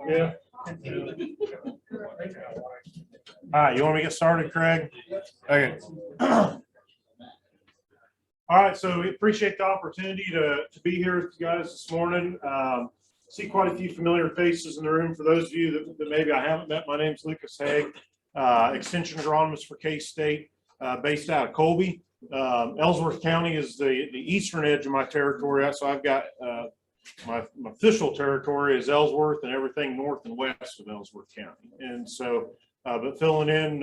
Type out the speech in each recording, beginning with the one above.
Yeah. All right, you want me to get started, Craig? Okay. All right, so we appreciate the opportunity to be here with you guys this morning. See quite a few familiar faces in the room. For those of you that maybe I haven't met, my name is Lucas Haag, Extension Agronomist for K-State, based out of Colby. Ellsworth County is the eastern edge of my territory, so I've got my official territory is Ellsworth and everything north and west of Ellsworth County. And so, but filling in,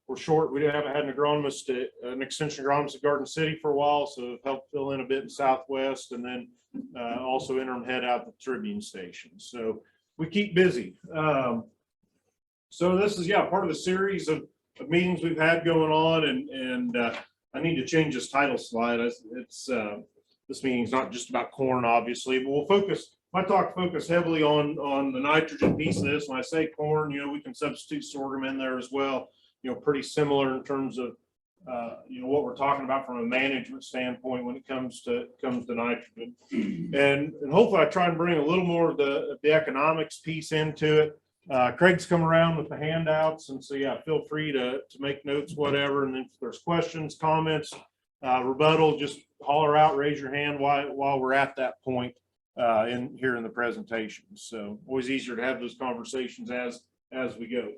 we're short. We haven't had an agronomist, an extension agronomist at Garden City for a while, so helped fill in a bit in Southwest, and then also interim head out the Tribune station. So we keep busy. So this is part of a series of meetings we've had going on, and I need to change this title slide. It's this meeting is not just about corn, obviously, but we'll focus. My talk focus heavily on the nitrogen piece of this. When I say corn, we can substitute sorghum in there as well. Pretty similar in terms of what we're talking about from a management standpoint when it comes to nitrogen. And hopefully I try and bring a little more of the economics piece into it. Craig's come around with the handouts, and so feel free to make notes, whatever. And then if there's questions, comments, rebuttal, just holler out, raise your hand while we're at that point in the presentation. So always easier to have those conversations as we go.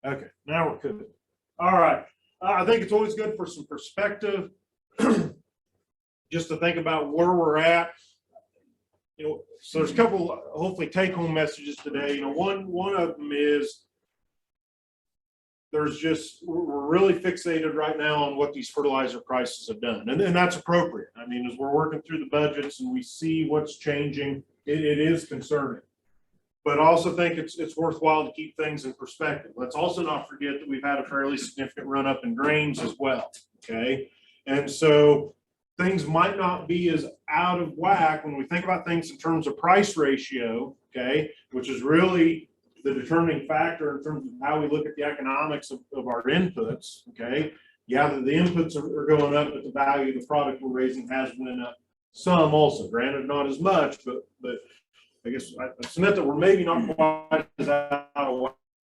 Okay, now we're good. All right. I think it's always good for some perspective, just to think about where we're at. So there's a couple hopefully take-home messages today. One of them is we're really fixated right now on what these fertilizer prices have done, and that's appropriate. I mean, as we're working through the budgets and we see what's changing, it is concerning. But I also think it's worthwhile to keep things in perspective. Let's also not forget that we've had a fairly significant run up in grains as well. Okay, and so things might not be as out of whack when we think about things in terms of price ratio, okay, which is really the determining factor in terms of how we look at the economics of our inputs, okay. The inputs are going up, but the value of the product we're raising has went up some also. Granted, not as much, but I guess I submit that we're maybe not quite as out of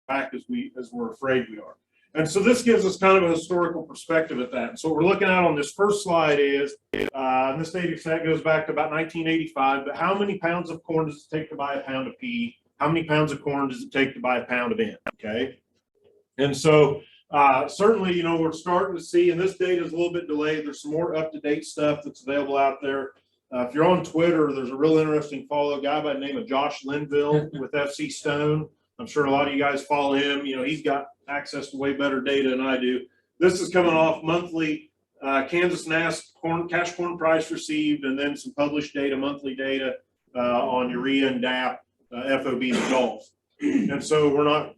whack as we're afraid we are. And so this gives us kind of a historical perspective at that. So what we're looking at on this first slide is, this data set goes back to about 1985, but how many pounds of corn does it take to buy a pound of P? How many pounds of corn does it take to buy a pound of N? Okay. And so certainly, we're starting to see, and this data is a little bit delayed. There's some more up-to-date stuff that's available out there. If you're on Twitter, there's a real interesting guy by the name of Josh Linville with FC Stone. I'm sure a lot of you guys follow him. He's got access to way better data than I do. This is coming off monthly Kansas NASS cash corn price received, and then some published data, monthly data on urea and DAP, FOB and Gulf. And so we're not,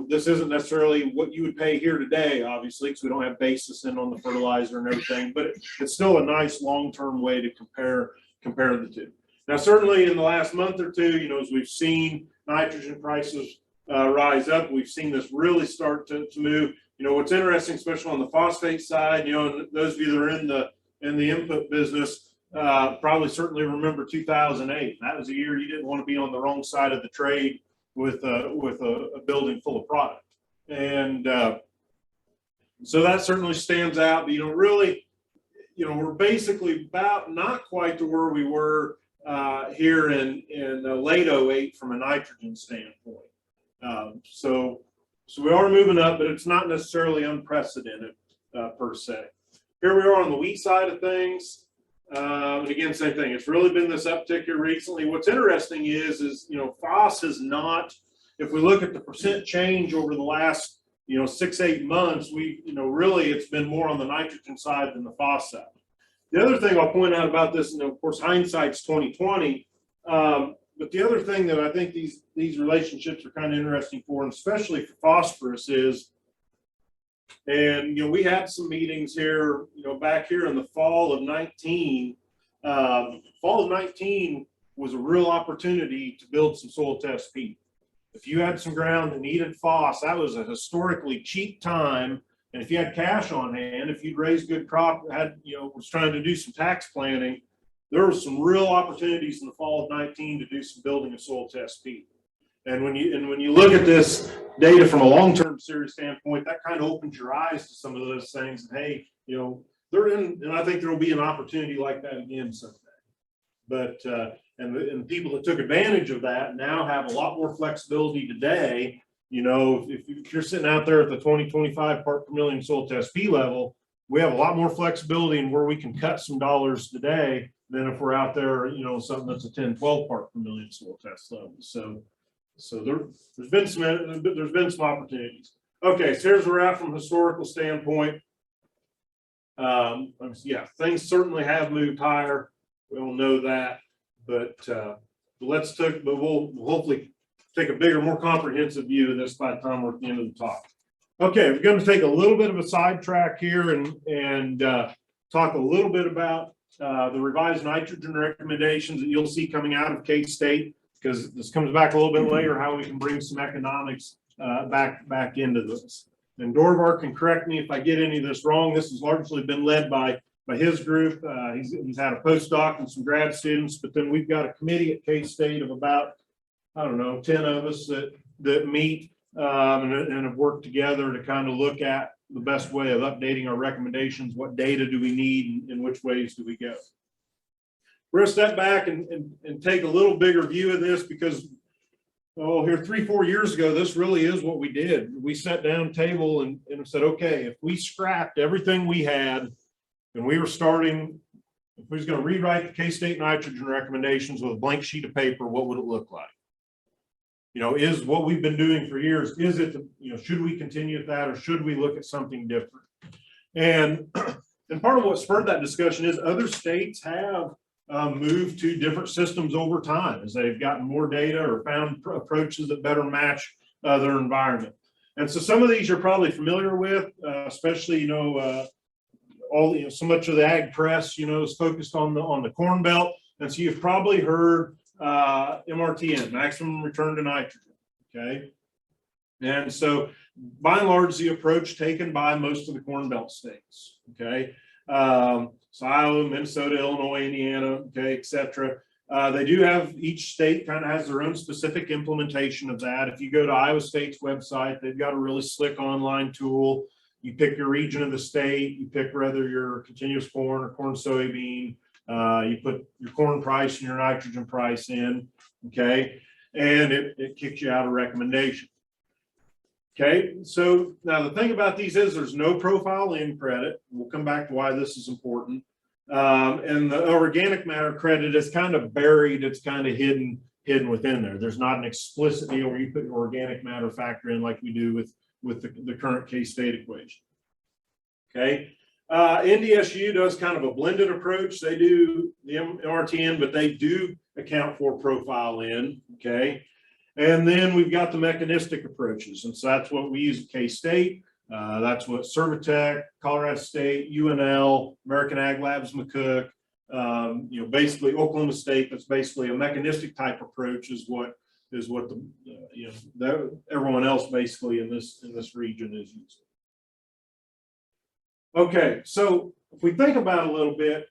this isn't necessarily what you would pay here today, obviously, because we don't have basis in on the fertilizer and everything, but it's still a nice long-term way to compare the two. Now, certainly in the last month or two, as we've seen nitrogen prices rise up, we've seen this really start to move. What's interesting, especially on the phosphate side, and those of you that are in the input business probably certainly remember 2008. That was a year you didn't want to be on the wrong side of the trade with a building full of product, and so that certainly stands out. But really, we're basically about not quite to where we were here in late 08 from a nitrogen standpoint. So we are moving up, but it's not necessarily unprecedented per se. Here we are on the wheat side of things. And again, same thing. It's really been this uptick here recently. What's interesting is FOS has not, if we look at the percent change over the last, 6-8 months, really it's been more on the nitrogen side than the FOS side. The other thing I'll point out about this, and of course, hindsight's 2020, but the other thing that I think these relationships are kind of interesting for, and especially for phosphorus, is, and we had some meetings here, back here in the fall of 19. Fall of 19 was a real opportunity to build some soil test peat. If you had some ground that needed phos, that was a historically cheap time And if you had cash on hand, if you'd raised good crop, had, was trying to do some tax planning, there were some real opportunities in the fall of 19 to do some building of soil test P. And when you look at this data from a long-term series standpoint, that kind of opens your eyes to some of those things. And hey, they're in, and I think there will be an opportunity like that again someday. But and the people that took advantage of that now have a lot more flexibility today. If you're sitting out there at the 20-25 part per million soil test P level, we have a lot more flexibility in where we can cut some dollars today than if we're out there, something that's a 10-12 part per million soil test level. So there's been some opportunities. Okay, so here's where we're at from a historical standpoint. Yeah, things certainly have moved higher. We all know that, but we'll hopefully take a bigger, more comprehensive view of this by the time we're at the end of the talk. Okay, we're going to take a little bit of a sidetrack here and talk a little bit about the revised nitrogen recommendations that you'll see coming out of K-State, because this comes back a little bit later, how we can bring some economics back into this. And Dorvar can correct me if I get any of this wrong. This has largely been led by his group. He's had a postdoc and some grad students, but then we've got a committee at K-State of about, I don't know, 10 of us that meet and have worked together to kind of look at the best way of updating our recommendations. What data do we need, and which ways do we go? We're going to step back and take a little bigger view of this, because here 3-4 years ago, this really is what we did. We sat down table and said, okay, if we scrapped everything we had and we were starting, if we was going to rewrite the K-State nitrogen recommendations with a blank sheet of paper, what would it look like? Is what we've been doing for years, is it, should we continue at that, or should we look at something different? And part of what spurred that discussion is other states have moved to different systems over time as they've gotten more data or found approaches that better match their environment. And so some of these you're probably familiar with, especially, so much of the ag press, is focused on the Corn Belt. And so you've probably heard MRTN, maximum return to nitrogen. Okay. And so by and large, the approach taken by most of the Corn Belt states. Okay. So Iowa, Minnesota, Illinois, Indiana, okay, et cetera. They do have, each state kind of has their own specific implementation of that. If you go to Iowa State's website, they've got a really slick online tool. You pick your region of the state, you pick whether you're continuous corn or corn soybean. You put your corn price and your nitrogen price in, okay, and it kicks you out a recommendation. Okay, so now the thing about these is there's no profile in credit. We'll come back to why this is important. And the organic matter credit is kind of buried. It's kind of hidden within there. There's not an explicit deal where you put your organic matter factor in like we do with the current K-State equation. Okay. NDSU does kind of a blended approach. They do the MRTN, but they do account for profile in. Okay. And then we've got the mechanistic approaches. And so that's what we use at K-State. That's what Servitech, Colorado State, UNL, American Ag Labs, McCook, basically Oklahoma State, that's basically a mechanistic type approach is what everyone else basically in this region is using. Okay, so if we think about it a little bit,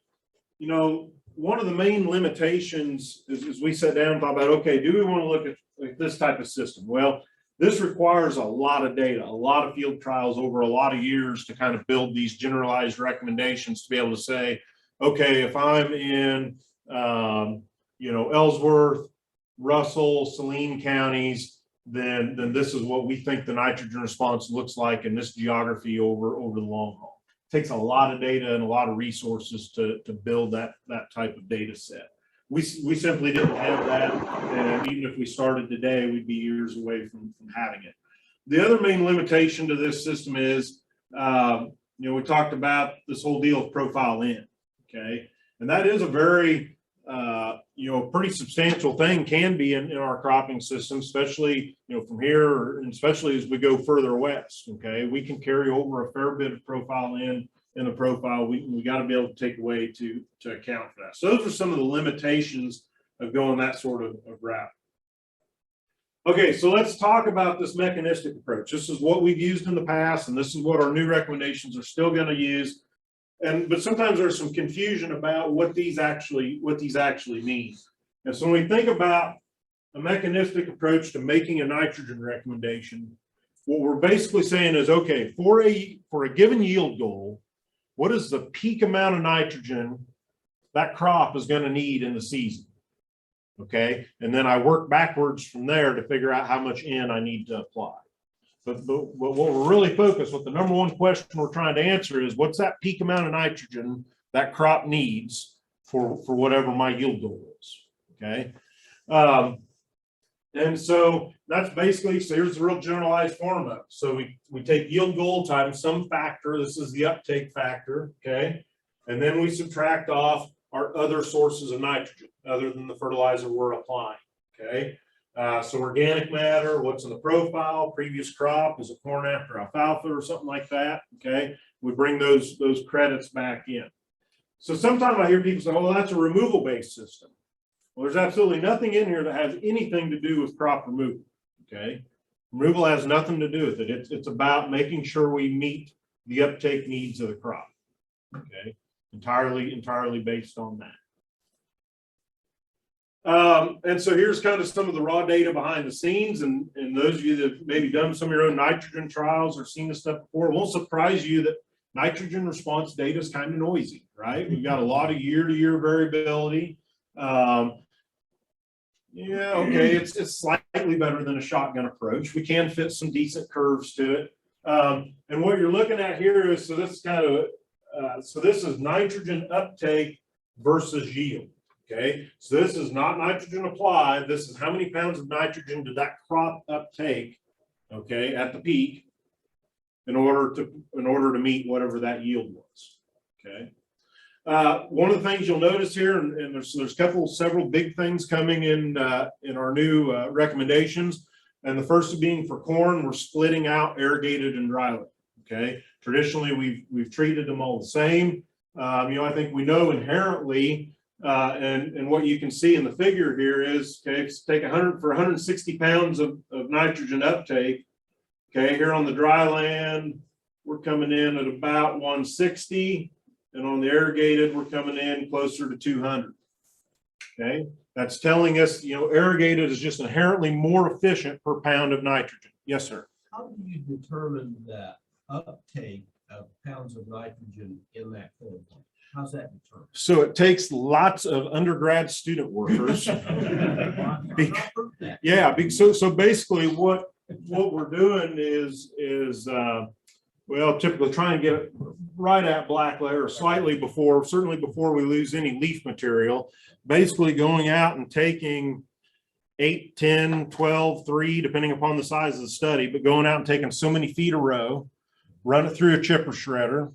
one of the main limitations is we sat down and thought about, okay, do we want to look at this type of system? Well, this requires a lot of data, a lot of field trials over a lot of years to kind of build these generalized recommendations to be able to say, okay, if I'm in, Ellsworth, Russell, Saline counties, then this is what we think the nitrogen response looks like in this geography over the long haul. It takes a lot of data and a lot of resources to build that type of data set. We simply didn't have that, and even if we started today, we'd be years away from having it. The other main limitation to this system is, we talked about this whole deal of profile in, okay? And that is a very, pretty substantial thing, can be in our cropping system, especially, from here, and especially as we go further west, okay? We can carry over a fair bit of profile in the profile. We got to be able to take away to account for that. So those are some of the limitations of going that sort of route. Okay, so let's talk about this mechanistic approach. This is what we've used in the past, and this is what our new recommendations are still going to use. But sometimes there's some confusion about what these actually mean. And so when we think about a mechanistic approach to making a nitrogen recommendation, what we're basically saying is, okay, for a given yield goal, what is the peak amount of nitrogen that crop is going to need in the season? Okay, and then I work backwards from there to figure out how much N I need to apply. But what we're really focused, what the number one question we're trying to answer is, what's that peak amount of nitrogen that crop needs for whatever my yield goal is? Okay, and so that's basically, so here's the real generalized formula. So we take yield goal times some factor. This is the uptake factor. Okay, and then we subtract off our other sources of nitrogen other than the fertilizer we're applying. Okay, so organic matter, what's in the profile, previous crop, is it corn after alfalfa or something like that? Okay, we bring those credits back in. So sometimes I hear people say, oh, that's a removal based system. Well, there's absolutely nothing in here that has anything to do with crop removal. Okay, removal has nothing to do with it. It's about making sure we meet the uptake needs of the crop. Okay, entirely based on that. And so here's kind of some of the raw data behind the scenes, and those of you that maybe done some of your own nitrogen trials or seen this stuff before, it won't surprise you that nitrogen response data is kind of noisy, right? We've got a lot of year-to-year variability. Yeah, okay, it's slightly better than a shotgun approach. We can fit some decent curves to it. And what you're looking at here is, so this is kind of, so this is nitrogen uptake versus yield. Okay, so this is not nitrogen applied. This is how many pounds of nitrogen did that crop uptake, okay, at the peak in order to meet whatever that yield was. Okay. One of the things you'll notice here, and there's several big things coming in our new recommendations. And the first being for corn, we're splitting out irrigated and dryland. Okay, traditionally we've treated them all the same. I think we know inherently, and what you can see in the figure here is, okay, take 160 pounds of nitrogen uptake. Okay, here on the dry land, we're coming in at about 160. And on the irrigated, we're coming in closer to 200. Okay, that's telling us, irrigated is just inherently more efficient per pound of nitrogen. Yes, sir. How do you determine that uptake of pounds of nitrogen in that corn plant? How's that determined? So it takes lots of undergrad student workers. Yeah, so basically what we're doing is well, typically try and get it right at black layer, or slightly before, certainly before we lose any leaf material. Basically going out and taking 8, 10, 12, 3, depending upon the size of the study, but going out and taking so many feet a row, run it through a chipper shredder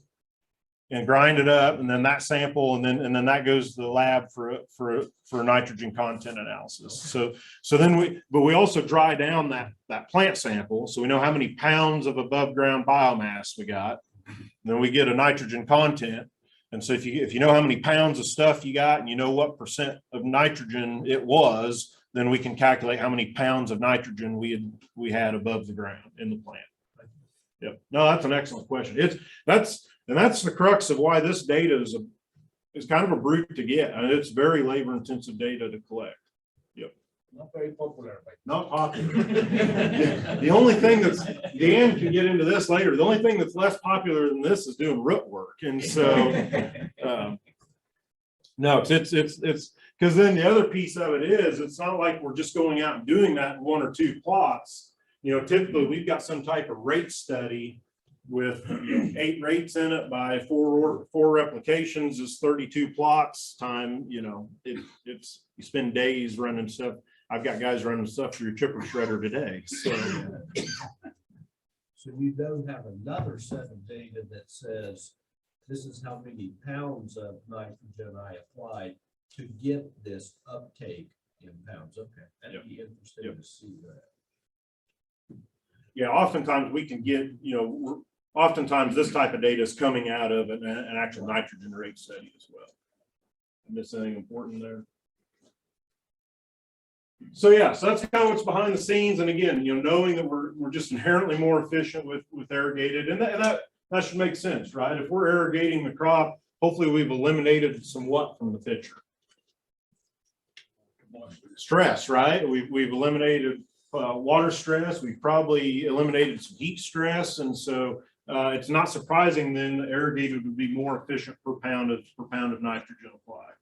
and grind it up, and then that sample, and then that goes to the lab for nitrogen content analysis. So then we also dry down that plant sample, so we know how many pounds of above ground biomass we got. And then we get a nitrogen content, and so if you know how many pounds of stuff you got, and you know what percent of nitrogen it was, then we can calculate how many pounds of nitrogen we had above the ground in the plant. Yep. No, that's an excellent question. That's the crux of why this data is kind of a brute to get. And it's very labor intensive data to collect. Yep. Not very popular. Not popular. The only thing that's, Dan can get into this later, the only thing that's less popular than this is doing root work. And so, no, it's because then the other piece of it is, it's not like we're just going out and doing that in 1 or 2 plots. Typically we've got some type of rate study with 8 rates in it by 4 replications is 32 plots time. It's you spend days running stuff. I've got guys running stuff through your chipper shredder today. So you don't have another set of data that says this is how many pounds of nitrogen I applied to get this uptake in pounds. Okay, that'd be interesting to see that. Yeah, oftentimes we can get, oftentimes this type of data is coming out of an actual nitrogen rate study as well. I missed anything important there? So yeah, so that's kind of what's behind the scenes. And again, knowing that we're just inherently more efficient with irrigated, and that should make sense, right? If we're irrigating the crop, hopefully we've eliminated some what from the picture? Stress, right? We've eliminated water stress. We've probably eliminated some heat stress, and so it's not surprising then the irrigated would be more efficient per pound of nitrogen applied.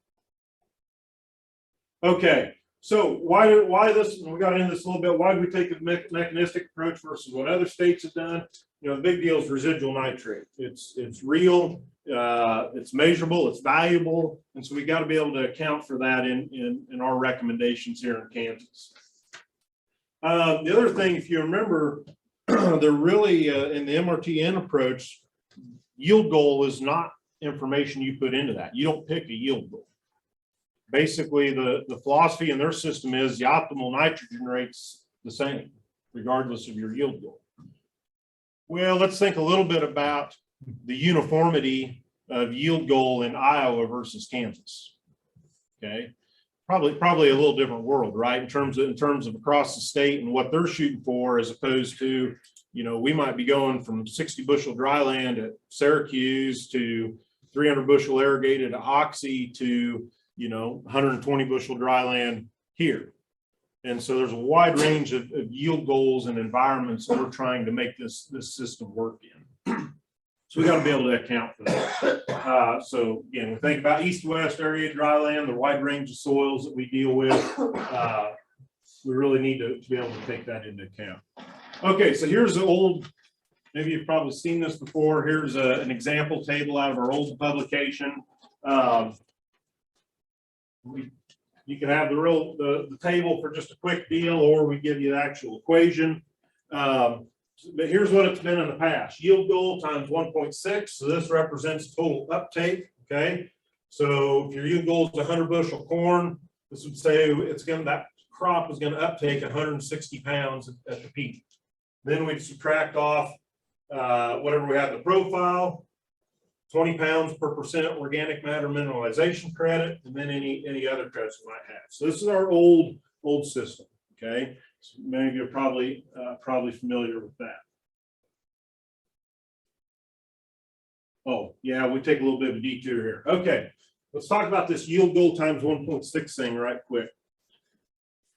Okay, so why this? We got into this a little bit. Why did we take a mechanistic approach versus what other states have done? The big deal is residual nitrate. It's real, it's measurable, it's valuable, and so we got to be able to account for that in our recommendations here in Kansas. The other thing, if you remember, they're really in the MRTN approach, yield goal is not information you put into that. You don't pick a yield goal. Basically, the philosophy in their system is the optimal nitrogen rate's the same, regardless of your yield goal. Well, let's think a little bit about the uniformity of yield goal in Iowa versus Kansas. Okay, probably a little different world, right? In terms of across the state and what they're shooting for, as opposed to, we might be going from 60 bushel dryland at Syracuse to 300 bushel irrigated at Oxy to 120 bushel dryland here. And so there's a wide range of yield goals and environments that we're trying to make this system work in. So we got to be able to account for that. So again, we think about east-west area dryland, the wide range of soils that we deal with. We really need to be able to take that into account. Okay, so here's the old, maybe you've probably seen this before. Here's an example table out of our old publication. You can have the table for just a quick deal, or we give you the actual equation. But here's what it's been in the past. Yield goal times 1.6. So this represents total uptake. Okay. So if your yield goal is 100 bushel corn, this would say that crop is going to uptake 160 pounds at the peak. Then we'd subtract off whatever we have in the profile, 20 pounds per percent organic matter mineralization credit, and then any other credits we might have. So this is our old system. Okay, so many of you are probably familiar with that. Oh yeah, we take a little bit of a detour here. Okay, let's talk about this yield goal times 1.6 thing right quick.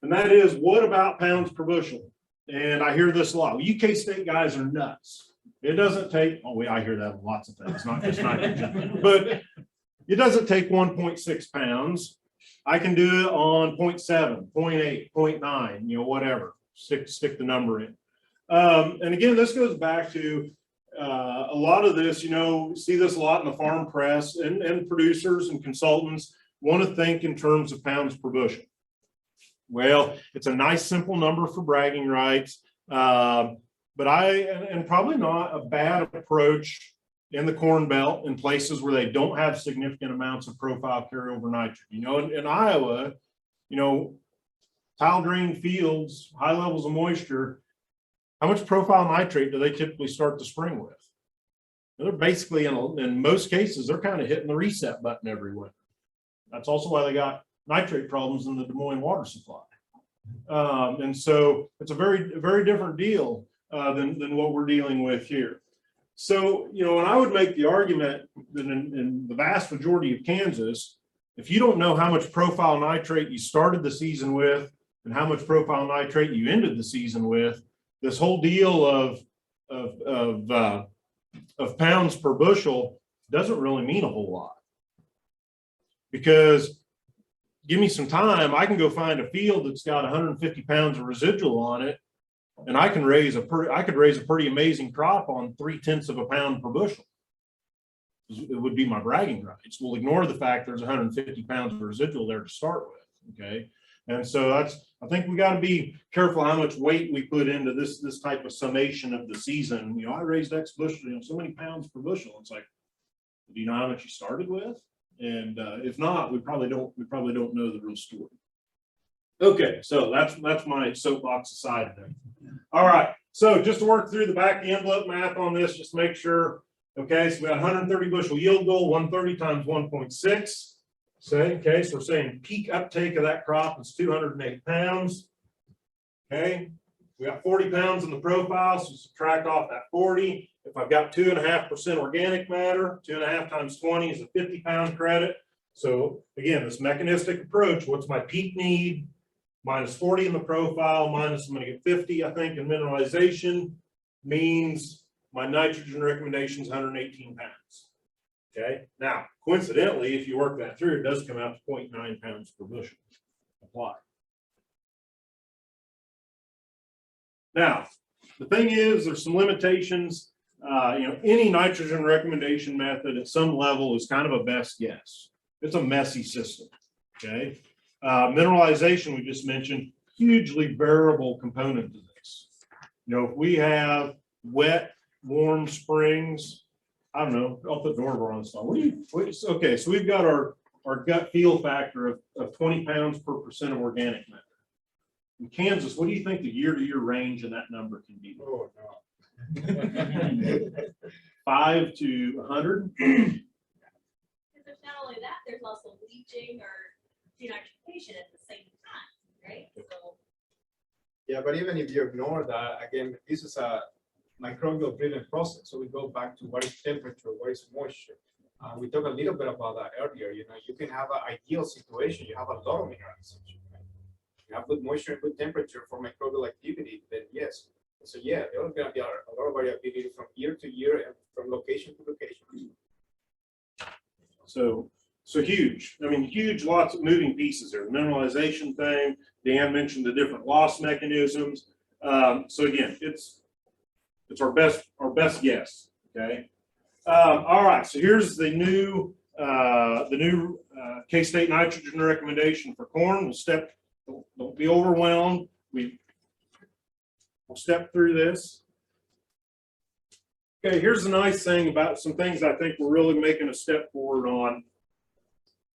And that is, what about pounds per bushel? And I hear this a lot. Well, UK State guys are nuts. It doesn't take, I hear that on lots of things, not just nitrogen, but it doesn't take 1.6 pounds. I can do it on 0.7, 0.8, 0.9, whatever, stick the number in. And again, this goes back to a lot of this, see this a lot in the farm press, and producers and consultants want to think in terms of pounds per bushel. Well, it's a nice simple number for bragging rights. But and probably not a bad approach in the Corn Belt in places where they don't have significant amounts of profile carryover nitrogen. In Iowa, tile drained fields, high levels of moisture, how much profile nitrate do they typically start the spring with? They're basically, in most cases, they're kind of hitting the reset button every winter. That's also why they got nitrate problems in the Des Moines water supply. And so it's a very different deal than what we're dealing with here. So, and I would make the argument that in the vast majority of Kansas, if you don't know how much profile nitrate you started the season with and how much profile nitrate you ended the season with, this whole deal of pounds per bushel doesn't really mean a whole lot. Because give me some time, I can go find a field that's got 150 pounds of residual on it, and I could raise a pretty amazing crop on 0.3 of a pound per bushel. It would be my bragging rights. We'll ignore the fact there's 150 pounds of residual there to start with. Okay, and so I think we got to be careful how much weight we put into this type of summation of the season. I raised X bushel, so many pounds per bushel. It's like, do you know how much you started with? And if not, we probably don't know the real story. Okay, so that's my soapbox aside there. All right, so just to work through the back of the envelope math on this, just make sure. Okay, so we got 130 bushel yield goal, 130 times 1.6. Okay, so we're saying peak uptake of that crop is 208 pounds. Okay, we got 40 pounds in the profile, so subtract off that 40. If I've got 2.5% organic matter, 2.5 times 20 is a 50-pound credit. So again, this mechanistic approach, what's my peak need? Minus 40 in the profile, minus I'm going to get 50, I think, in mineralization, means my nitrogen recommendation is 118 pounds. Okay, now coincidentally, if you work that through, it does come out to 0.9 pounds per bushel applied. Now, the thing is, there's some limitations. Any nitrogen recommendation method at some level is kind of a best guess. It's a messy system. Okay, mineralization we just mentioned, hugely variable component to this. If we have wet, warm springs, I don't know, I'll put Norver on the spot. Okay, so we've got our gut feel factor of 20 pounds per percent of organic matter. In Kansas, what do you think the year-to-year range in that number can be? Oh, no. 5 to 100? Because there's not only that, there's also leaching or denitrification at the same time, right? So Yeah, but even if you ignore that, again, this is a microbial driven process. So we go back to what is temperature, what is moisture. We talked a little bit about that earlier. You can have an ideal situation. You have a lot of mineralization. Right? You have good moisture and good temperature for microbial activity, then yes. So yeah, there's going to be a lot of variability from year to year and from location to location. So huge. I mean, huge, lots of moving pieces there. The mineralization thing, Dan mentioned the different loss mechanisms. So again, it's our best guess. Okay. All right. So here's the new K-State nitrogen recommendation for corn. Don't be overwhelmed. We'll step through this. Okay. Here's the nice thing about some things I think we're really making a step forward on.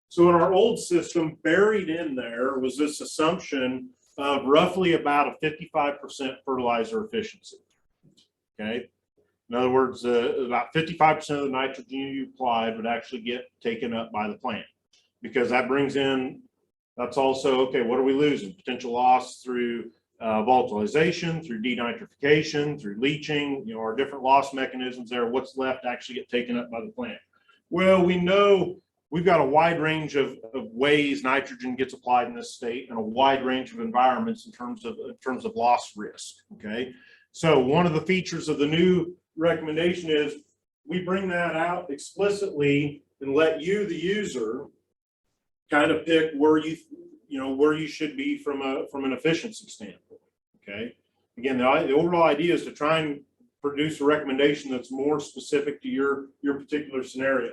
So in our old system, buried in there was this assumption of roughly about a 55% fertilizer efficiency. Okay. In other words, about 55% of the nitrogen you applied would actually get taken up by the plant, because that brings in, that's also, okay, what are we losing? Potential loss through volatilization, through denitrification, through leaching, our different loss mechanisms there. What's left to actually get taken up by the plant? Well, we know we've got a wide range of ways nitrogen gets applied in this state, and a wide range of environments in terms of loss risk. Okay. So one of the features of the new recommendation is we bring that out explicitly and let you, the user, kind of pick where you should be from an efficiency standpoint. Okay. Again, the overall idea is to try and produce a recommendation that's more specific to your particular scenario.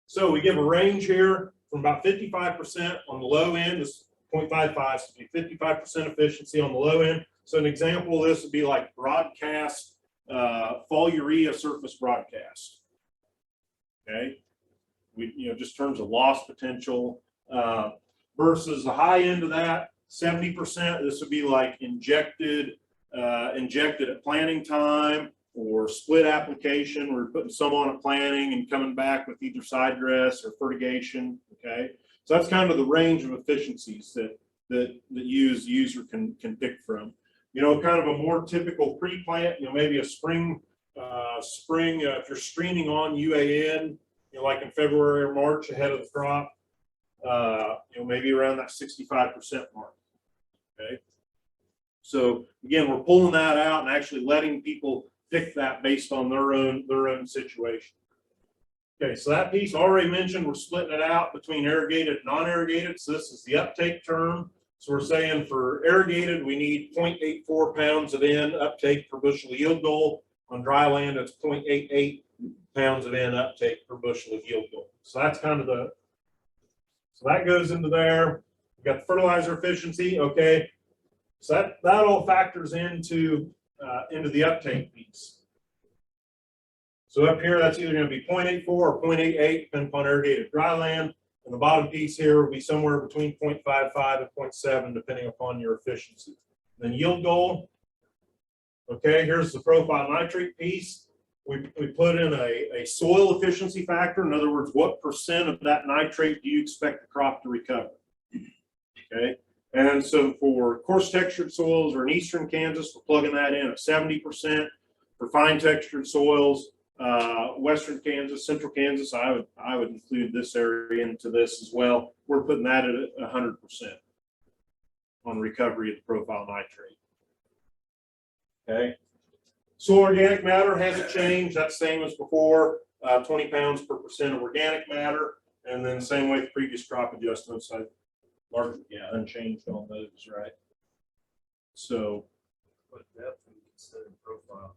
So we give a range here from about 55% on the low end is 0.55, so 55% efficiency on the low end. So an example of this would be like broadcast, fall urea surface broadcast. Okay, just in terms of loss potential versus the high end of that, 70%. This would be like injected at planting time, or split application. We're putting some on at planting and coming back with either side dress or fertigation. Okay, so that's kind of the range of efficiencies that user can pick from. Kind of a more typical pre-plant, maybe a spring, if you're screening on UAN, like in February or March ahead of the crop, maybe around that 65% mark. Okay. So again, we're pulling that out and actually letting people pick that based on their own situation. Okay, so that piece already mentioned, we're splitting it out between irrigated and non-irrigated. So this is the uptake term. So we're saying for irrigated, we need 0.84 pounds of N uptake per bushel of yield goal. On dry land, it's 0.88 pounds of N uptake per bushel of yield goal. So that's kind of so that goes into there. We've got the fertilizer efficiency. Okay, so that all factors into the uptake piece. So up here, that's either going to be 0.84 or 0.88, depending upon irrigated dry land. And the bottom piece here will be somewhere between 0.55 and 0.7, depending upon your efficiency. Then yield goal. Okay, here's the profile nitrate piece. we put in a soil efficiency factor. In other words, what percent of that nitrate do you expect the crop to recover? Okay. And so for coarse textured soils or in eastern Kansas, we're plugging that in at 70%. For fine textured soils, western Kansas, central Kansas, I would include this area into this as well. We're putting that at 100% on recovery of the profile nitrate. Okay. Soil organic matter hasn't changed. That's same as before. 20 pounds per percent of organic matter, and then same way with previous crop adjustments. I largely unchanged on those, right? So, What depth are you considering profile?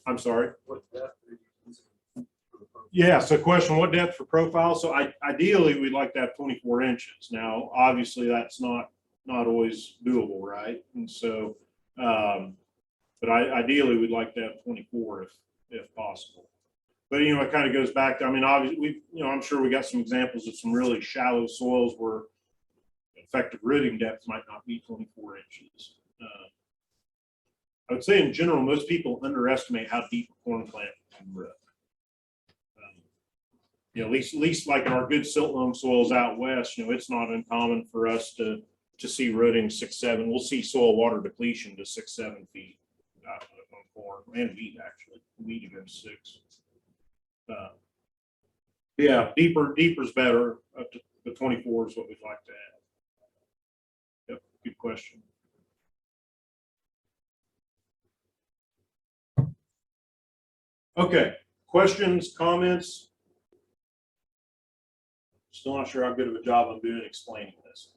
I'm sorry. What depth are you considering for the profile? Yeah. So, question: what depth for profile? So, ideally we'd like to have 24 inches. Now, obviously, that's not always doable, right? And so, but ideally we'd like to have 24 if possible. But you know, it kind of goes back to, I mean, obviously I'm sure we got some examples of some really shallow soils where effective rooting depth might not be 24 inches. I would say in general, most people underestimate how deep a corn plant can root. You know, at least like in our good silt loam soils out west, you know, it's not uncommon for us to see rooting 6-7. We'll see soil water depletion to 6-7 feet on corn and wheat, actually. Wheat against 6. Yeah, deeper is better. Up to the 24 is what we'd like to have. Yep, good question. Okay, questions, comments? Still not sure how good of a job I'm doing explaining this.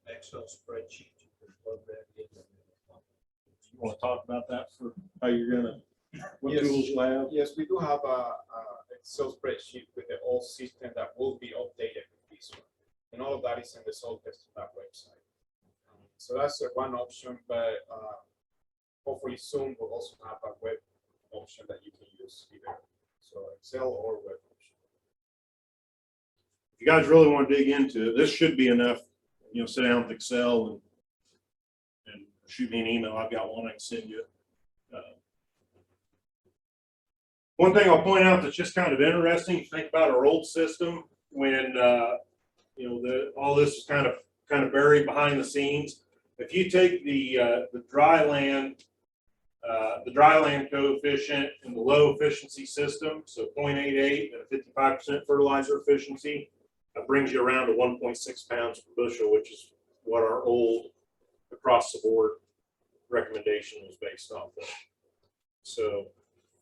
Excel spreadsheet, you can plug that in. You want to talk about that for how you're gonna, what Yes. tools you have? Yes, we do have a Excel spreadsheet with the old system that will be updated with this one. And all of that is in the Soil Testing Lab website. So that's one option, but hopefully soon we'll also have a web option that you can use either. So Excel or web option. If you guys really want to dig into it, this should be enough, you know, sit down with Excel and shoot me an email. I've got one I can send you. One thing I'll point out that's just kind of interesting, think about our old system when, you know, all this is kind of buried behind the scenes. If you take the dryland coefficient in the low efficiency system, so 0.88 and a 55% fertilizer efficiency, that brings you around to 1.6 pounds per bushel, which is what our old across the board recommendation was based off of. So,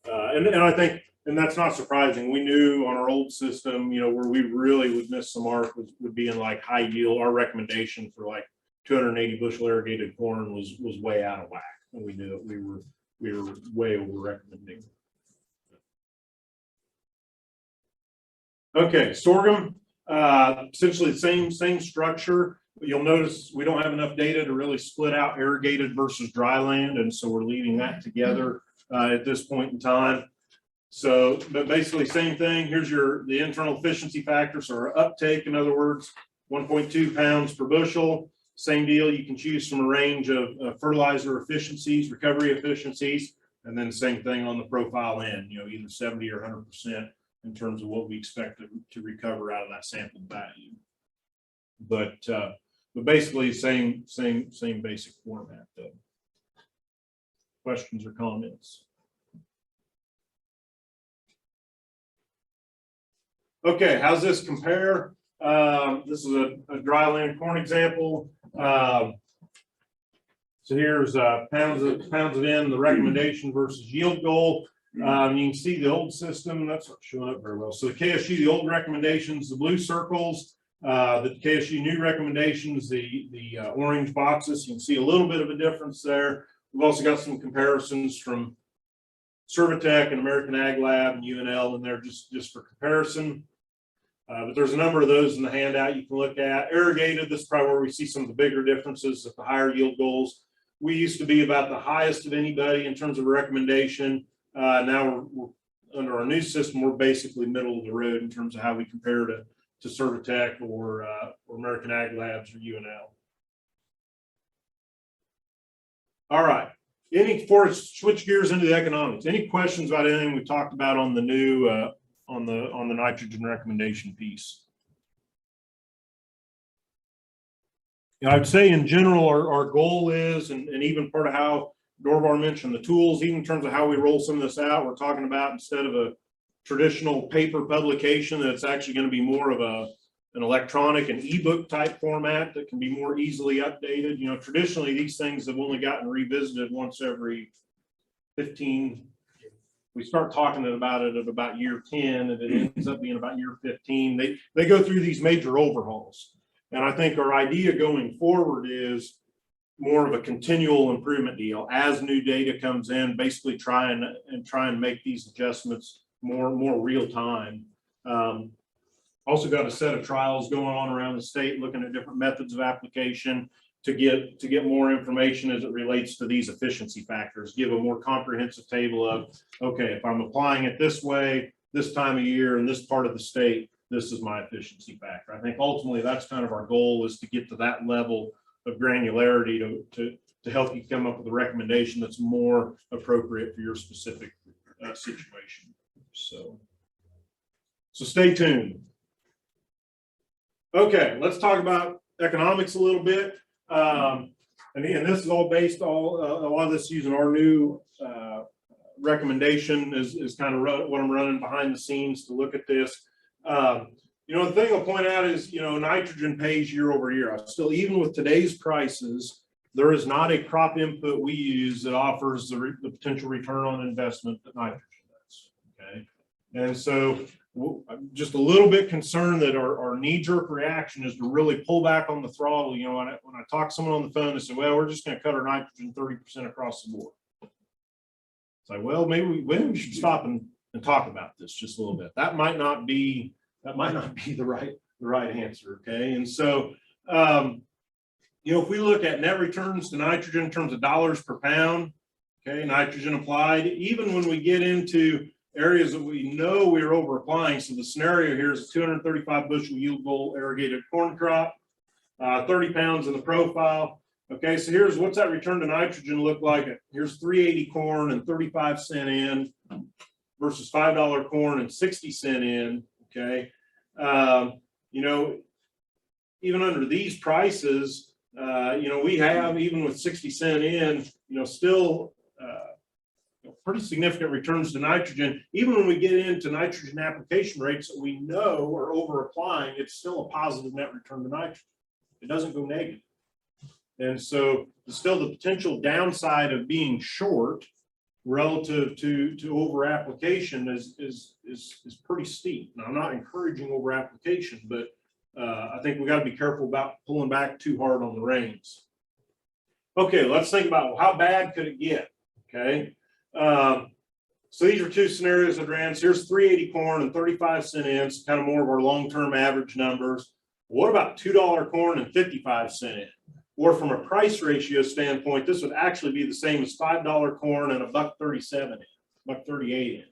and I think, and that's not surprising. We knew on our old system, you know, where we really would miss the mark would be in like high yield. Our recommendation for like 280 bushel irrigated corn was way out of whack, and we knew that we were way over recommending. Okay, sorghum, essentially the same structure. You'll notice we don't have enough data to really split out irrigated versus dry land, and so we're leaving that together at this point in time. So, but basically same thing. Here's the internal efficiency factor, so our uptake, in other words, 1.2 pounds per bushel. Same deal, you can choose from a range of fertilizer efficiencies, recovery efficiencies, and then same thing on the profile end, you know, either 70 or 100% in terms of what we expect to recover out of that sample value. But basically same basic format though. Questions or comments? Okay, how's this compare? This is a dryland corn example. So here's pounds of N, the recommendation versus yield goal. You can see the old system, that's not showing up very well. So the KSU, the old recommendations, the blue circles, the KSU new recommendations, the orange boxes. You can see a little bit of a difference there. We've also got some comparisons from Servitech and American Ag Lab and UNL in there just for comparison. But there's a number of those in the handout you can look at. Irrigated, this is probably where we see some of the bigger differences at the higher yield goals. We used to be about the highest of anybody in terms of a recommendation. Now we're under our new system, we're basically middle of the road in terms of how we compare to Servitech or American Ag Labs or UNL. All right, before I switch gears into the economics, any questions about anything we talked about on the new, on the nitrogen recommendation piece? You know, I'd say in general, our goal is, and even part of how Dorvar mentioned the tools, even in terms of how we roll some of this out, we're talking about instead of a traditional paper publication, that's actually going to be more of an electronic and ebook type format that can be more easily updated. You know, traditionally these things have only gotten revisited once every 15. We start talking about it at about year 10, and it ends up being about year 15. They go through these major overhauls. And I think our idea going forward is more of a continual improvement deal. As new data comes in, basically try and make these adjustments more real time. Also got a set of trials going on around the state, looking at different methods of application to get more information as it relates to these efficiency factors, give a more comprehensive table of, okay, if I'm applying it this way, this time of year, in this part of the state, this is my efficiency factor. I think ultimately that's kind of our goal, is to get to that level of granularity to help you come up with a recommendation that's more appropriate for your specific situation. So stay tuned. Okay, let's talk about economics a little bit. And again, this is all based a lot of this using our new recommendation is kind of what I'm running behind the scenes to look at this. You know, the thing I'll point out is, you know, nitrogen pays year over year. Still, even with today's prices, there is not a crop input we use that offers the potential return on investment that nitrogen does. Okay, and so I'm just a little bit concerned that our knee-jerk reaction is to really pull back on the throttle. You know, when I talk to someone on the phone, they say, well, we're just going to cut our nitrogen 30% across the board. It's like, well, maybe we should stop and talk about this just a little bit. That might not be the right answer. Okay. And so, you know, if we look at net returns to nitrogen in terms of dollars per pound, okay, nitrogen applied, even when we get into areas that we know we're over applying. So the scenario here is a 235 bushel yield goal irrigated corn crop, 30 pounds in the profile. Okay, so here's what's that return to nitrogen look like. Here's 380 corn and 35-cent in versus $5 corn and 60-cent in. Okay, you know, even under these prices, you know, we have, even with 60-cent in, you know, still pretty significant returns to nitrogen. Even when we get into nitrogen application rates that we know are over applying, it's still a positive net return to nitrogen. It doesn't go negative. And so still the potential downside of being short relative to over application is pretty steep. Now, I'm not encouraging over application, but I think we got to be careful about pulling back too hard on the reins. Okay, let's think about how bad could it get. Okay, so these are two scenarios that ran. So here's 380 corn and 35-cent in, kind of more of our long-term average numbers. What about $2 corn and 55-cent in? Or from a price ratio standpoint, this would actually be the same as $5 corn and $1.37 in, $1.38 in.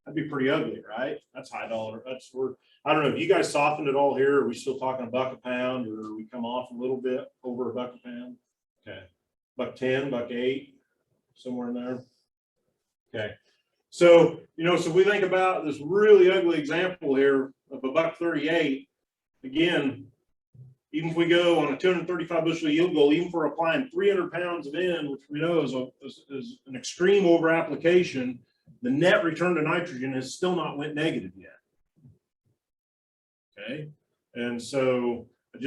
That'd be pretty ugly, right? That's high dollar. I don't know if you guys softened it all here. Are we still talking $1 a pound, or we come off a little bit over $1 a pound? Okay, $1.10, $1.08, somewhere in there. Okay, so you know, so we think about this really ugly example here of $1.38. Again, even if we go on a 235 bushel yield goal, even for applying 300 pounds of N, which we know is an extreme over application, the net return to nitrogen has still not went negative yet. Okay, and so I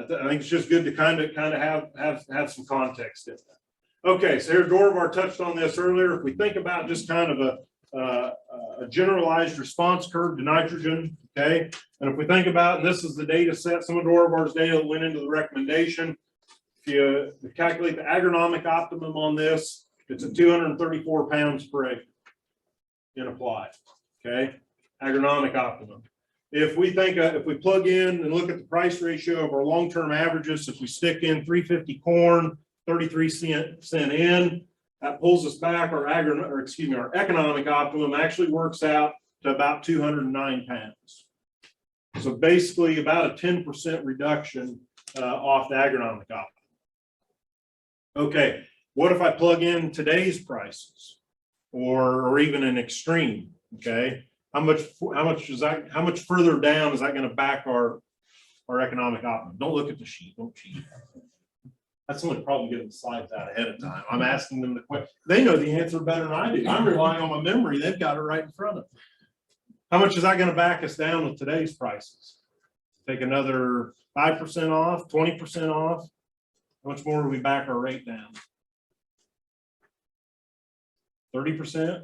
think it's just good to kind of have some context in that. Okay, so here Dorvar touched on this earlier. If we think about just kind of a generalized response curve to nitrogen, okay, and if we think about, and this is the data set, some of Dorvar's data that went into the recommendation. If you calculate the agronomic optimum on this, it's at 234 pounds per acre in applied. Okay, agronomic optimum. If we think, if we plug in and look at the price ratio of our long-term averages, if we stick in 350 corn, 33-cent in, that pulls us back. Our economic optimum actually works out to about 209 pounds. So basically about a 10% reduction off the agronomic optimum. Okay, What if I plug in today's prices or even an extreme? Okay. How much further down is that going to back our economic optimum? Don't look at the sheet. Don't cheat. That's only probably getting the slides out ahead of time. I'm asking them the question. They know the answer better than I do. I'm relying on my memory. They've got it right in front of them. How much is that going to back us down with today's prices? Take another 5% off, 20% off. How much more do we back our rate down? 30%?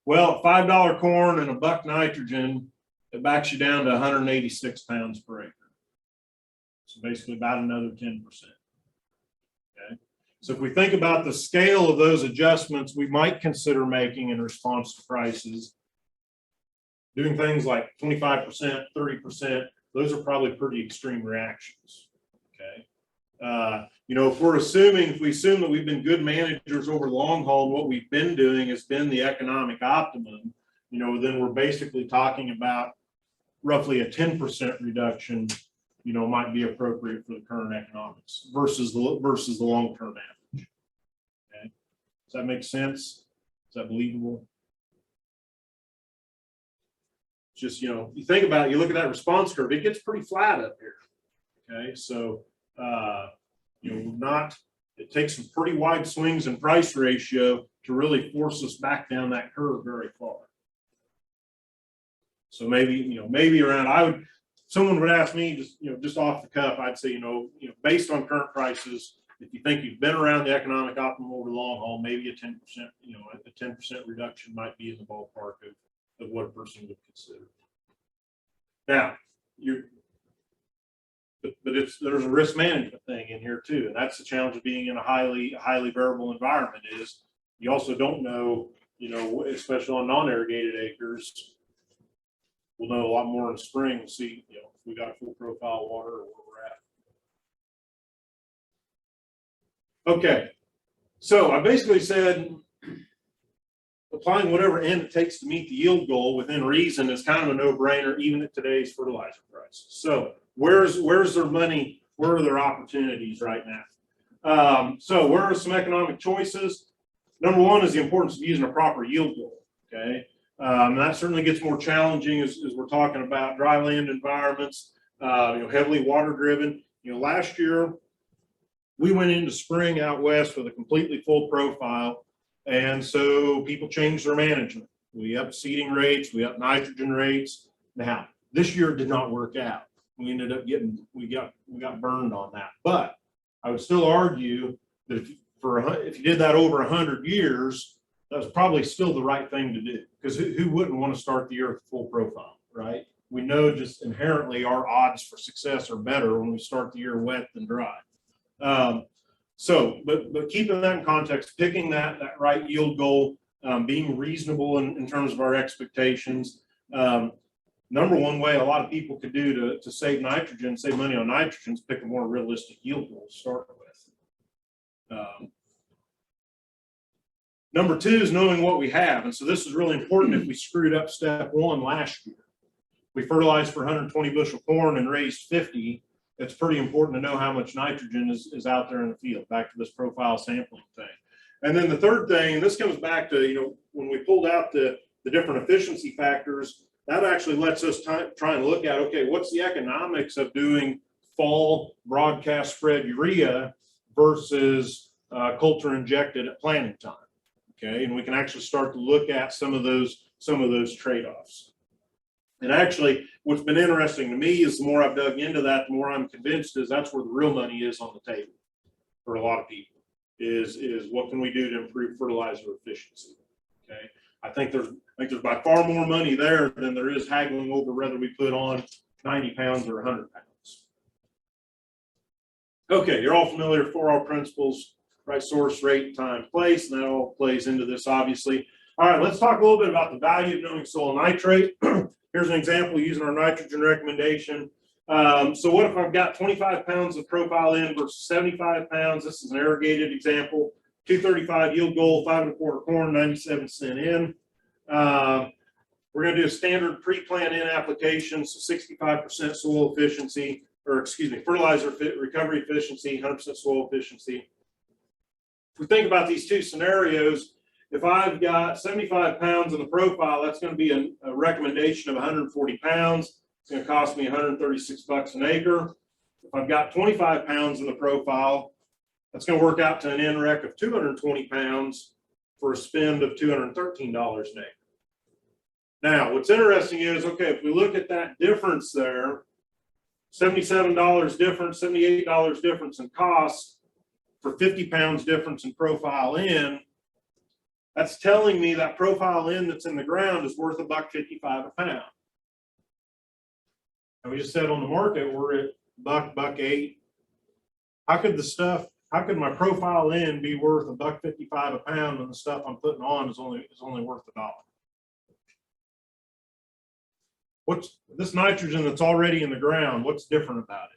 Well, $5 corn and $1 nitrogen, it backs you down to 186 pounds per acre. So basically about another 10%. Okay. So if we think about the scale of those adjustments we might consider making in response to prices, doing things like 25%, 30%, those are probably pretty extreme reactions. Okay. You know, if we assume that we've been good managers over the long haul, and what we've been doing has been the economic optimum, you know, then we're basically talking about roughly a 10% reduction, you know, might be appropriate for the current economics versus the long-term average. Okay. Does that make sense? Is that believable? Just, you know, you think about it, you look at that response curve, it gets pretty flat up here. Okay. So, you know, it takes some pretty wide swings in price ratio to really force us back down that curve very far. So maybe, you know, maybe around, someone would ask me just, you know, just off the cuff, I'd say, you know, based on current prices, if you think you've been around the economic optimum over the long haul, maybe a 10%, you know, a 10% reduction might be in the ballpark of what a person would consider. Now, there's a risk management thing in here too, and that's the challenge of being in a highly variable environment. Is you also don't know, you know, especially on non-irrigated acres, we'll know a lot more in spring. We'll see, you know, if we got full profile water or where we're at. Okay, so I basically said applying whatever end it takes to meet the yield goal within reason is kind of a no-brainer, even at today's fertilizer prices. So where's their money? Where are their opportunities right now? So where are some economic choices? Number one is the importance of using a proper yield goal. Okay, that certainly gets more challenging as we're talking about dry land environments, you know, heavily water driven. You know, last year we went into spring out west with a completely full profile. And so people changed their management. We upped seeding rates, we upped nitrogen rates. Now, this year it did not work out. We ended up we got burned on that. But I would still argue that if you did that over 100 years, that was probably still the right thing to do. Because who wouldn't want to start the year with full profile, right? We know just inherently our odds for success are better when we start the year wet than dry. But keeping that in context, picking that right yield goal, being reasonable in terms of our expectations. Number one way a lot of people could do to save nitrogen, save money on nitrogen, is pick a more realistic yield goal to start with. Number two is knowing what we have. And so this is really important if we screwed up step one last year. We fertilized for 120 bushel corn and raised 50. It's pretty important to know how much nitrogen is out there in the field, back to this profile sampling thing. And then the third thing, and this comes back to, you know, when we pulled out the different efficiency factors, that actually lets us try and look at, okay, what's the economics of doing fall broadcast spread urea versus culture injected at planting time. Okay, and we can actually start to look at some of those trade-offs. And actually, what's been interesting to me is the more I've dug into that, the more I'm convinced is that's where the real money is on the table for a lot of people, is what can we do to improve fertilizer efficiency. Okay, I think there's by far more money there than there is haggling over whether we put on 90 pounds or 100 pounds. Okay, you're all familiar with 4R principles, right? Source, rate, time, place, and that all plays into this, obviously. All right, let's talk a little bit about the value of knowing soil nitrate. Here's an example using our nitrogen recommendation. So what if I've got 25 pounds of profile in versus 75 pounds? This is an irrigated example. 235 yield goal, 5 1/4 corn, 97 cent in. We're going to do a standard pre-plant in application, so 65% soil efficiency. fertilizer recovery efficiency, 100% soil efficiency. If we think about these two scenarios, if I've got 75 pounds in the profile, that's going to be a recommendation of 140 pounds. It's going to cost me 136 bucks an acre. If I've got 25 pounds in the profile, that's going to work out to an NREC of 220 pounds for a spend of $213 an acre. Now, what's interesting is, okay, if we look at that difference there, $77 difference, $78 difference in cost for 50 pounds difference in profile in, that's telling me that profile in that's in the ground is worth $1.55 a pound. And we just said on the market, we're at $1.08. How could my profile in be worth $1.55 a pound when the stuff I'm putting on is only worth $1? What's this nitrogen that's already in the ground? What's different about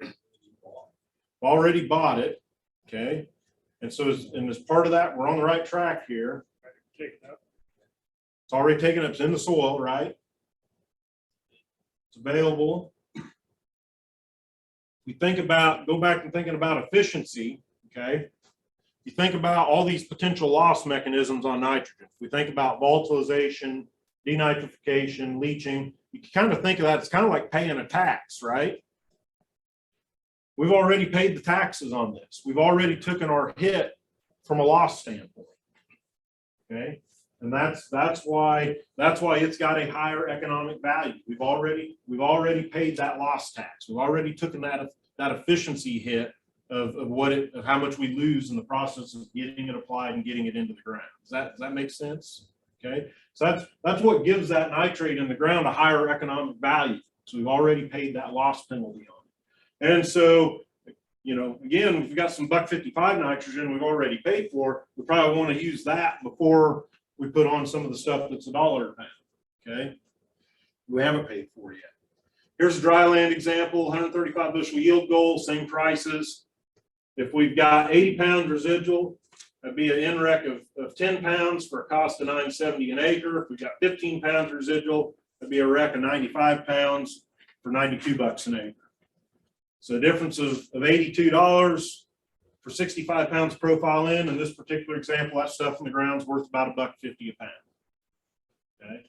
it? Already bought it, okay? And so as part of that, we're on the right track here. It's already taken up, it's in the soil, right? It's available. We think about, go back and thinking about efficiency, okay? You think about all these potential loss mechanisms on nitrogen. We think about volatilization, denitrification, leaching. You can kind of think of that, it's kind of like paying a tax, right? We've already paid the taxes on this. We've already taken our hit from a loss standpoint, okay? And that's why it's got a higher economic value. We've already paid that loss tax. We've already taken that efficiency hit of how much we lose in the process of getting it applied and getting it into the ground. Does that make sense? Okay, so that's what gives that nitrate in the ground a higher economic value. So we've already paid that loss penalty on it. And so, you know, again, if we've got some $1.55 nitrogen we've already paid for, we probably want to use that before we put on some of the stuff that's $1 a pound. Okay, we haven't paid for yet. Here's a Dryland example, 135 bushel yield goal, same prices. If we've got 80 pounds residual, that'd be an NREC of 10 pounds for a cost of $9.70 an acre. If we've got 15 pounds residual, that'd be a REC of 95 pounds for 92 bucks an acre. So a difference of $82 for 65 pounds profile in this particular example, that stuff in the ground is worth about $1.50 a pound. Okay.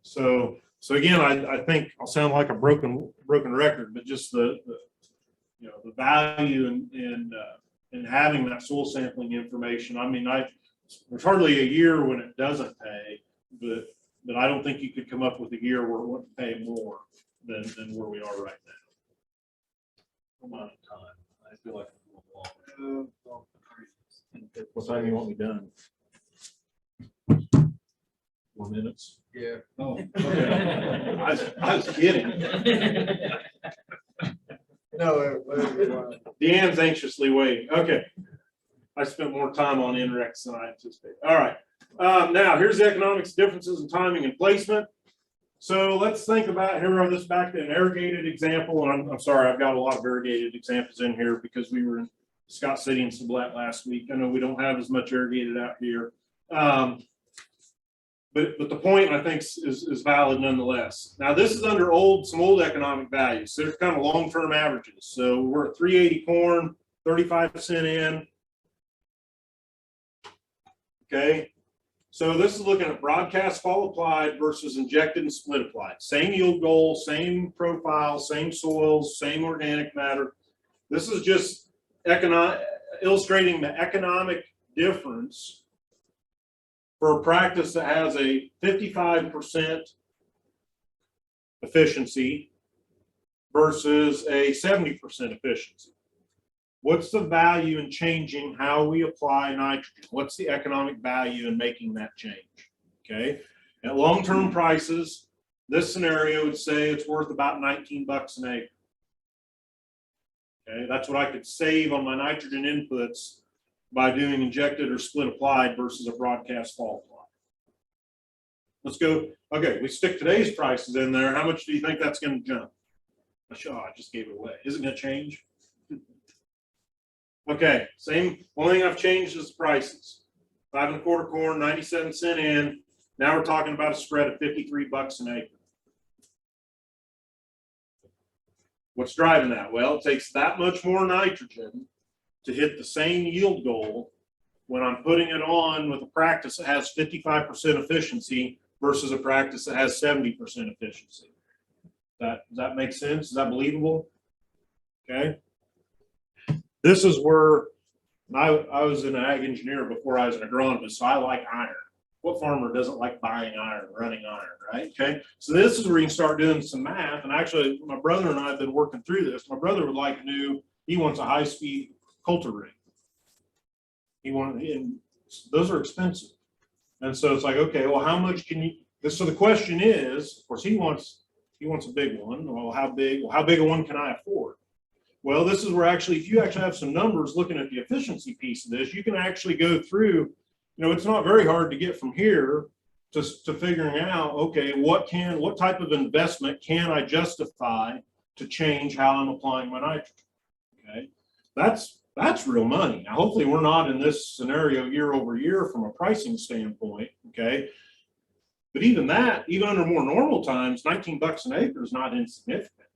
So again, I think I'll sound like a broken record, but just the value in having that soil sampling information. I mean, there's hardly a year when it doesn't pay, but I don't think you could come up with a year where it wouldn't pay more than where we are right now. Amount of time. I feel like I'm a little long. What time do you want me done? 4 minutes. Yeah. Oh. I was kidding. No, Deanne's anxiously waiting. Okay. I spent more time on NRECs than I anticipated. All right. Now here's the economics differences in timing and placement. So let's think about, here on this back to an irrigated example. And I'm sorry, I've got a lot of irrigated examples in here because we were in Scott City and Sublette last week. I know we don't have as much irrigated out here. But the point I think is valid nonetheless. Now this is under some old economic values. So there's kind of long-term averages. So we're at 380 corn, 35 cent in. Okay. So this is looking at broadcast fall applied versus injected and split applied. Same yield goal, same profile, same soils, same organic matter. This is just illustrating the economic difference for a practice that has a 55% efficiency versus a 70% efficiency. What's the value in changing how we apply nitrogen? What's the economic value in making that change? Okay, at long-term prices, this scenario would say it's worth about 19 bucks an acre. Okay, that's what I could save on my nitrogen inputs by doing injected or split applied versus a broadcast fall applied. Let's go. Okay, we stick today's prices in there. How much do you think that's going to jump? Oh, I just gave it away. Is it going to change? Okay, same. Only thing I've changed is the prices. 5 1/4 corn, 97 cent in. Now we're talking about a spread of 53 bucks an acre. What's driving that? Well, it takes that much more nitrogen to hit the same yield goal when I'm putting it on with a practice that has 55% efficiency versus a practice that has 70% efficiency. Does that make sense? Is that believable? Okay. This is where I was an ag engineer before I was an agronomist, so I like iron. What farmer doesn't like buying iron, running iron, right? Okay. So this is where you can start doing some math. And actually, my brother and I have been working through this. My brother would like he wants a high-speed coulter rig. And those are expensive. And so it's like, okay, well, how much can you, so the question is, of course, he wants a big one. Well, how big a one can I afford? Well, this is where actually, if you actually have some numbers looking at the efficiency piece of this, you can actually go through, it's not very hard to get from here to figuring out, okay, what type of investment can I justify to change how I'm applying my nitrogen? Okay, that's real money. Now, hopefully we're not in this scenario year over year from a pricing standpoint, okay? But even under more normal times, $19 an acre is not insignificant,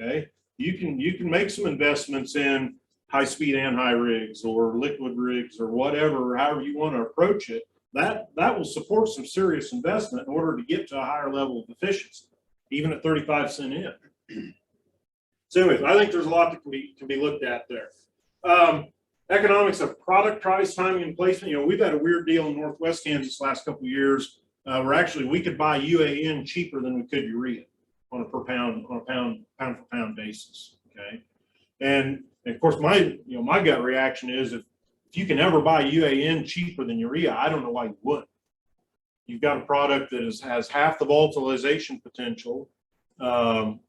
okay? You can make some investments in high speed and high rigs or liquid rigs or whatever, however you want to approach it. That will support some serious investment in order to get to a higher level of efficiency, even at 35 cent in. So anyways, I think there's a lot that can be looked at there. Economics of product price, timing, and placement. We've had a weird deal in Northwest Kansas last couple of years where actually we could buy UAN cheaper than we could urea on a pound for pound basis. Okay, and of course my gut reaction is if you can ever buy UAN cheaper than urea, I don't know why you wouldn't. You've got a product that has half the volatilization potential. Well,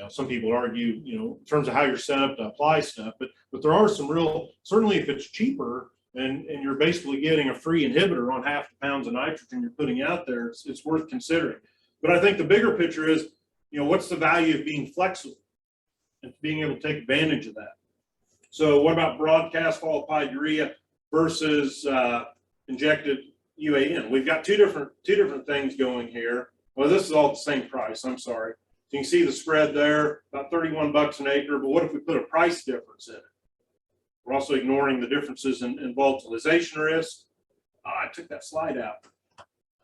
some people argue, in terms of how you're set up to apply stuff, but there are some certainly if it's cheaper and you're basically getting a free inhibitor on half the pounds of nitrogen you're putting out there, it's worth considering. But I think the bigger picture is, what's the value of being flexible and being able to take advantage of that? So what about broadcast fall applied urea versus injected UAN? We've got two different things going here. Well, this is all the same price. I'm sorry. So you can see the spread there, about 31 bucks an acre. But what if we put a price difference in it? We're also ignoring the differences in volatilization risk. I took that slide out.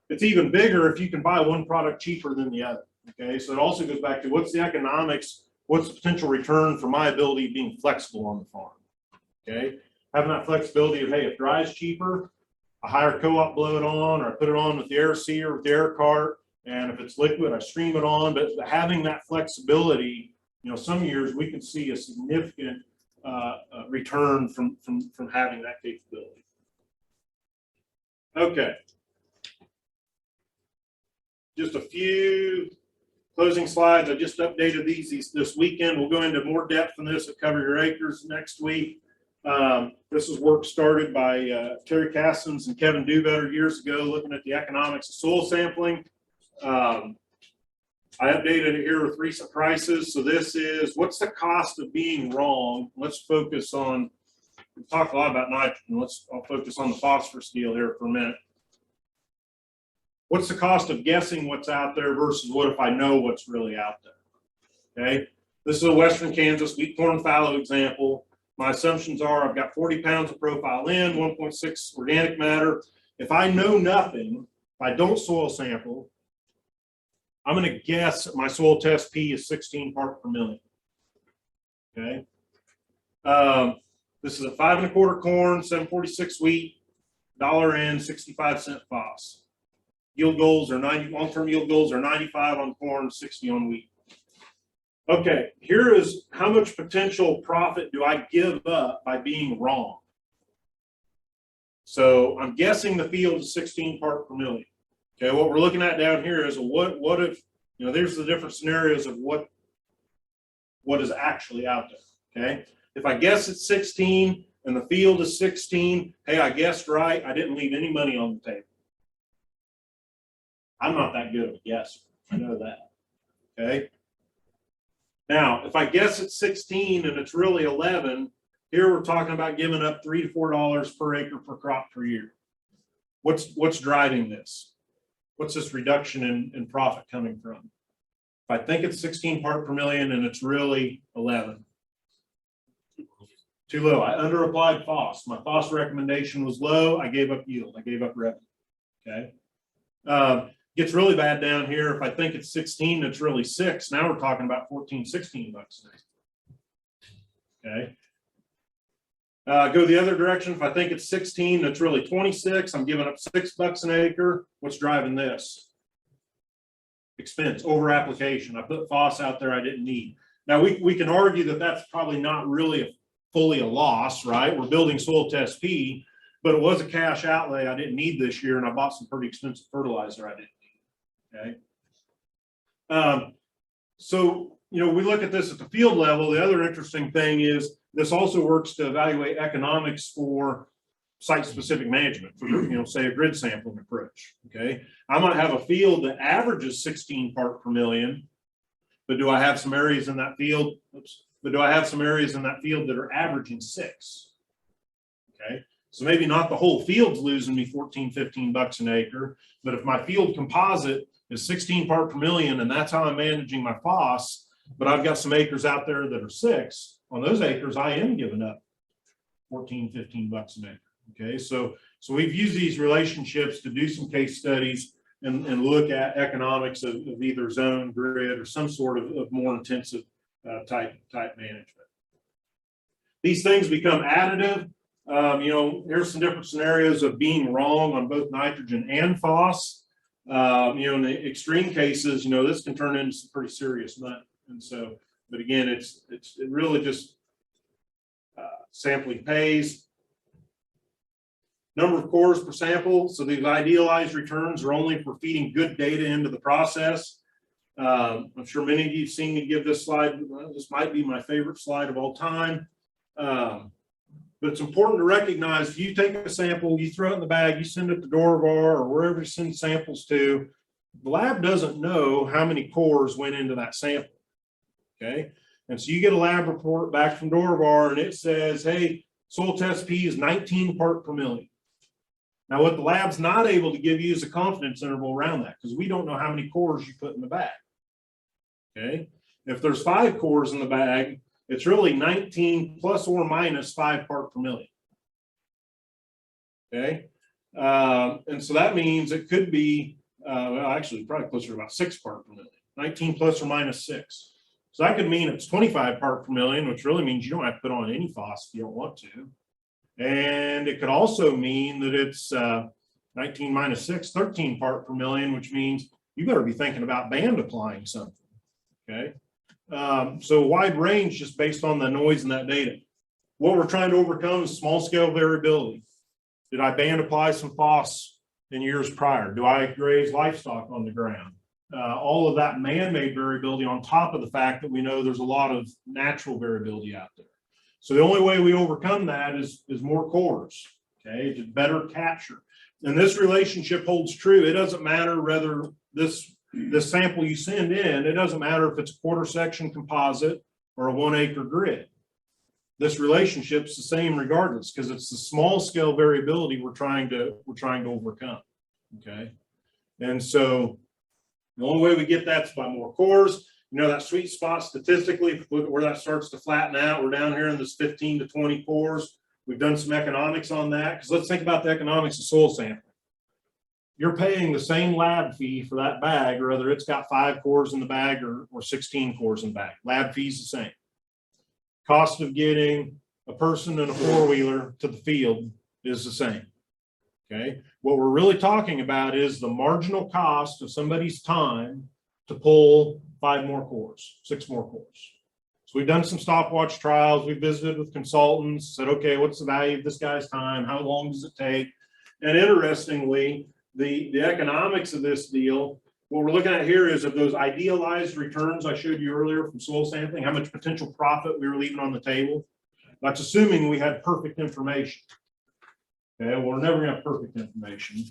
It's even bigger if you can buy one product cheaper than the other. Okay, so it also goes back to what's the economics, what's the potential return for my ability of being flexible on the farm. Okay, having that flexibility of, hey, if dry is cheaper, I hire co-op blow it on, or I put it on with the air seeder, with the air cart, and if it's liquid, I stream it on. But having that flexibility, some years we can see a significant return from having that capability. Okay, just a few closing slides. I just updated these this weekend. We'll go into more depth on this at Cover Your Acres next week. This is work started by Terry Cassins and Kevin Dubetter years ago, looking at the economics of soil sampling. I updated it here with recent prices. So this is what's the cost of being wrong. Let's focus on, we talked a lot about nitrogen. I'll focus on the phosphorus deal here for a minute. What's the cost of guessing what's out there versus what if I know what's really out there? Okay, this is a Western Kansas wheat corn fallow example. My assumptions are I've got 40 pounds of profile in, 1.6 organic matter. If I know nothing, if I don't soil sample, I'm going to guess that my soil test P is 16 part per million. Okay. This is a 5 1/4 corn, 746 wheat, $1 in, 65 cent phos. Yield goals are 90, long-term yield goals are 95 on corn, 60 on wheat. Okay, here is how much potential profit do I give up by being wrong? So I'm guessing the field is 16 part per million. Okay, what we're looking at down here is what if, there's the different scenarios of what is actually out there. Okay, if I guess it's 16 and the field is 16, hey, I guessed right. I didn't leave any money on the table. I'm not that good of a guesser. I know that. Okay. Now, if I guess it's 16 and it's really 11, here we're talking about giving up $3 to $4 per acre per crop per year. What's driving this? What's this reduction in profit coming from? I think it's 16 part per million and it's really 11. Too low. I under applied FOS. My FOS recommendation was low. I gave up yield. I gave up revenue. Okay. Gets really bad down here. If I think it's 16, it's really 6. Now we're talking about 14, 16 bucks an acre. Okay. Go the other direction. If I think it's 16, that's really 26. I'm giving up $6 an acre. What's driving this? Expense, over application. I put FOS out there I didn't need. Now we can argue that that's probably not really fully a loss, right? We're building soil test P, but it was a cash outlay I didn't need this year, and I bought some pretty expensive fertilizer I didn't need. Okay. So, you know, we look at this at the field level. The other interesting thing is this also works to evaluate economics for site-specific management, for, you know, say a grid sampling approach. Okay. I might have a field that averages 16 part per million, but do I have some areas in that field? Oops. But do I have some areas in that field that are averaging 6? Okay. So maybe not the whole field's losing me 14, 15 bucks an acre, but if my field composite is 16 part per million and that's how I'm managing my FOS, but I've got some acres out there that are 6, on those acres, I am giving up 14, 15 bucks an acre. Okay. So we've used these relationships to do some case studies and look at economics of either zone, grid, or some sort of more intensive type management. These things become additive. You know, here's some different scenarios of being wrong on both nitrogen and FOS. You know, in the extreme cases, you know, this can turn into some pretty serious money. And so, but again, it really just sampling pays. Number of cores per sample. So these idealized returns are only for feeding good data into the process. I'm sure many of you have seen me give this slide. Well, this might be my favorite slide of all time. But it's important to recognize if you take a sample, you throw it in the bag, you send it to Dorivar or wherever you send samples to, the lab doesn't know how many cores went into that sample. Okay. And so you get a lab report back from Dorivar and it says, hey, soil test P is 19 part per million. Now, what the lab's not able to give you is a confidence interval around that because we don't know how many cores you put in the bag. Okay. If there's 5 cores in the bag, it's really 19 plus or minus 5 part per million. Okay. And so that means it could be, well, actually probably closer to about 6 part per million, 19 plus or minus 6. So that could mean it's 25 part per million, which really means you don't have to put on any FOS if you don't want to. And it could also mean that it's 19 minus 6, 13 part per million, which means you better be thinking about band applying something. Okay. So a wide range just based on the noise in that data. What we're trying to overcome is small scale variability. Did I band apply some FOS in years prior? Do I graze livestock on the ground? All of that man-made variability on top of the fact that we know there's a lot of natural variability out there. So the only way we overcome that is more cores, okay, to better capture. And this relationship holds true. It doesn't matter whether this sample you send in, it doesn't matter if it's a quarter section composite or a 1 acre grid. This relationship's the same regardless because it's the small scale variability we're trying to overcome. Okay. And so the only way we get that is by more cores. You know, that sweet spot statistically, if you look at where that starts to flatten out, we're down here in this 15 to 20 cores. We've done some economics on that because let's think about the economics of soil sampling. You're paying the same lab fee for that bag, or whether it's got 5 cores in the bag or 16 cores in the bag. Lab fee's the same. Cost of getting a person in a 4-wheeler to the field is the same. Okay. What we're really talking about is the marginal cost of somebody's time to pull 5 more cores, 6 more cores. So we've done some stopwatch trials. We visited with consultants, said, okay, what's the value of this guy's time? How long does it take? And interestingly, the economics of this deal, what we're looking at here is of those idealized returns I showed you earlier from soil sampling, how much potential profit we were leaving on the table. That's assuming we had perfect information. Okay, well, we're never going to have perfect information.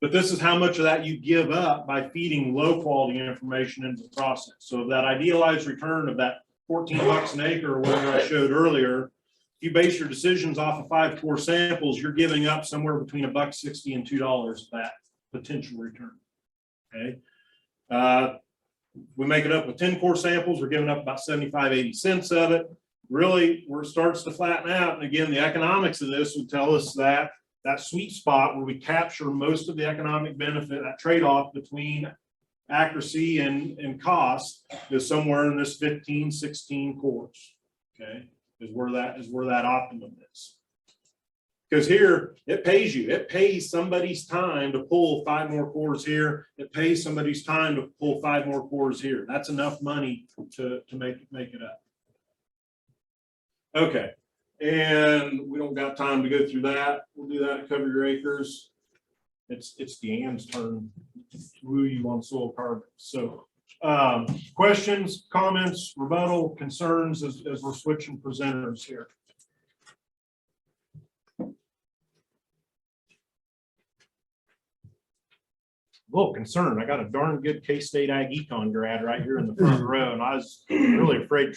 But this is how much of that you give up by feeding low quality information into the process. So that idealized return of that 14 bucks an acre or whatever I showed earlier, if you base your decisions off of 5 core samples, you're giving up somewhere between $1.60 and $2 of that potential return. Okay. we make it up with 10 core samples, we're giving up about 75, 80 cents of it. Really, where it starts to flatten out, and again, the economics of this would tell us that that sweet spot where we capture most of the economic benefit, that trade-off between accuracy and cost is somewhere in this 15, 16 cores. Okay, is where that optimum is. Because here, it pays somebody's time to pull 5 more cores here. It pays somebody's time to pull 5 more cores here. That's enough money to make it up. Okay, and we don't got time to go through that. We'll do that at Cover Your Acres. It's Deanne's turn to woo you on soil carbon. So questions, comments, rebuttal, concerns as we're switching presenters here. A little concerned. I got a darn good K-State Ag Econ grad right here in the front row, and I was really afraid